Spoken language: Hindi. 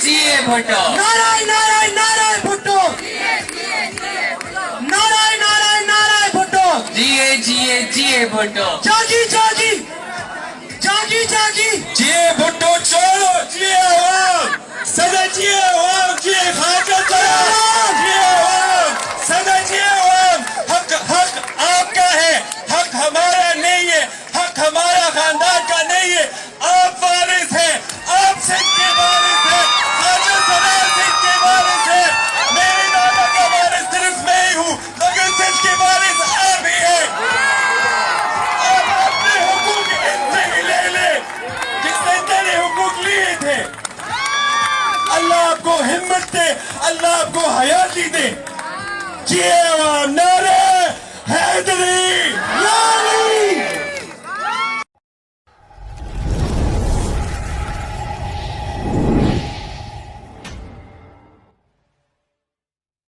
जिए भुट्टो। नाराय नाराय नाराय भुट्टो। नाराय नाराय नाराय भुट्टो। जिए जिए जिए भुट्टो। जागी जागी जागी जागी। जिए भुट्टो छोड़ो, जिए आवाम, सदा जिए आवाम, जिए खाका सलाम, जिए आवाम, सदा जिए आवाम। हक हक आपका है, हक हमारा नहीं है, हक हमारा खानदान का नहीं है। आप वारिस हैं, आप सिंध के वारिस हैं, ख्वाजा सलार सिंह के वारिस हैं। मेरे दादा का वारिस सिर्फ मैं ही हूँ, मगर सिंध के वारिस आप ही हैं। आप अपने हुकूक इनसे ही ले ले जिसने तेरे हुकूक लिए थे। अल्लाह आपको हिम्मत दे, अल्लाह आपको हयाती दे। जिए आवाम, नारे हैदरी, लाली